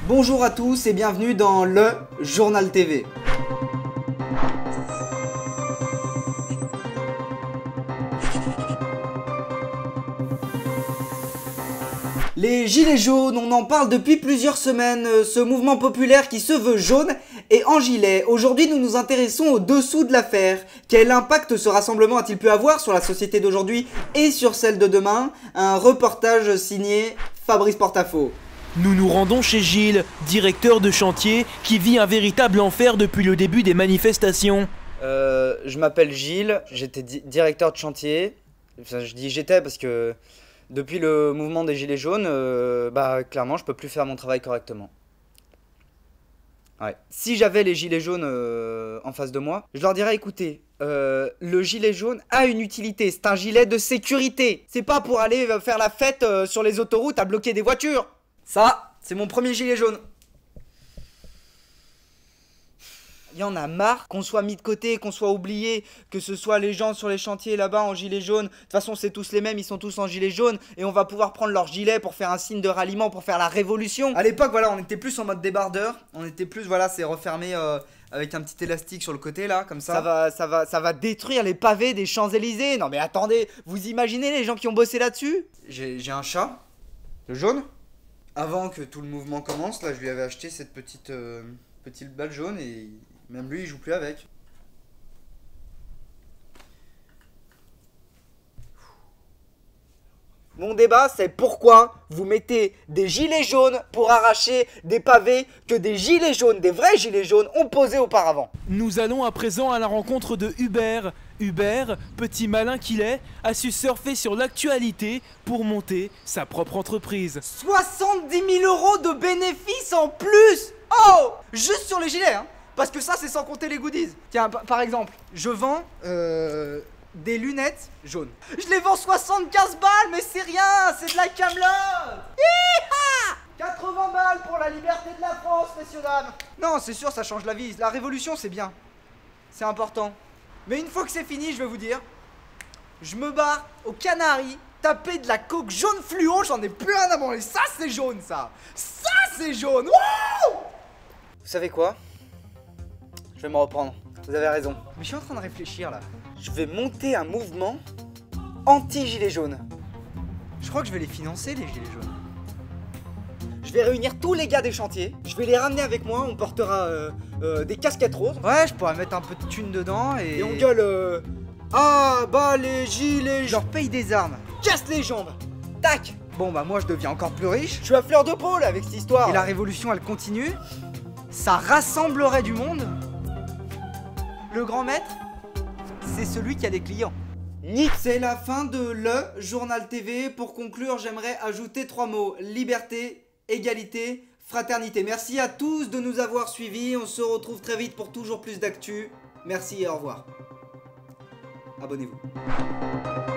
Bonjour à tous et bienvenue dans le Journal TV. Les gilets jaunes, on en parle depuis plusieurs semaines, ce mouvement populaire qui se veut jaune et en gilet. Aujourd'hui, nous nous intéressons au dessous de l'affaire. Quel impact ce rassemblement a-t-il pu avoir sur la société d'aujourd'hui et sur celle de demain? Un reportage signé Fabrice Portafaux. Nous nous rendons chez Gilles, directeur de chantier, qui vit un véritable enfer depuis le début des manifestations. Je m'appelle Gilles, j'étais directeur de chantier. Enfin, je dis j'étais parce que depuis le mouvement des gilets jaunes, clairement je peux plus faire mon travail correctement. Ouais. Si j'avais les gilets jaunes en face de moi, je leur dirais écoutez, le gilet jaune a une utilité, c'est un gilet de sécurité. C'est pas pour aller faire la fête sur les autoroutes à bloquer des voitures. Ça, c'est mon premier gilet jaune. Il y en a marre qu'on soit mis de côté, qu'on soit oublié, que ce soit les gens sur les chantiers là-bas en gilet jaune. De toute façon, c'est tous les mêmes, ils sont tous en gilet jaune et on va pouvoir prendre leur gilet pour faire un signe de ralliement, pour faire la révolution. À l'époque, voilà, on était plus en mode débardeur, on était plus, voilà, c'est refermé avec un petit élastique sur le côté là, comme ça. Ça va détruire les pavés des Champs-Élysées. Non mais attendez, vous imaginez les gens qui ont bossé là-dessus? J'ai un chat, le jaune. Avant que tout le mouvement commence, là, je lui avais acheté cette petite balle jaune et même lui, il joue plus avec. Mon débat, c'est pourquoi vous mettez des gilets jaunes pour arracher des pavés que des gilets jaunes, des vrais gilets jaunes, ont posés auparavant. Nous allons à présent à la rencontre de Hubert. Hubert, petit malin qu'il est, a su surfer sur l'actualité pour monter sa propre entreprise. 70 000 € de bénéfices en plus! Oh! Juste sur les gilets, hein! Parce que ça, c'est sans compter les goodies. Tiens, par exemple, je vends des lunettes jaunes. Je les vends 75 balles, mais c'est rien, c'est de la camelote. 80 balles pour la liberté de la France, messieurs dames. Non, c'est sûr, ça change la vie. La révolution, c'est bien. C'est important. Mais une fois que c'est fini, je vais vous dire, je me barre aux Canaries, taper de la coke jaune fluo, j'en ai plus rien à branler. Ça, c'est jaune, ça. Ça, c'est jaune. Wouh! Vous savez quoi? Je vais me reprendre. Vous avez raison. Mais je suis en train de réfléchir, là. Je vais monter un mouvement anti-gilets jaunes. Je crois que je vais les financer, les gilets jaunes. Je vais réunir tous les gars des chantiers. Je vais les ramener avec moi. On portera des casquettes roses. Ouais, je pourrais mettre un peu de thunes dedans et on gueule ah bah les gilets. Je leur paye des armes. Casse les jambes. Tac. Bon bah moi je deviens encore plus riche. Je suis à fleur de peau là avec cette histoire. Et la révolution elle continue. Ça rassemblerait du monde. Le grand maître, c'est celui qui a des clients. C'est la fin de le Journal TV. Pour conclure, j'aimerais ajouter 3 mots. Liberté, égalité, fraternité. Merci à tous de nous avoir suivis. On se retrouve très vite pour toujours plus d'actu. Merci et au revoir. Abonnez-vous.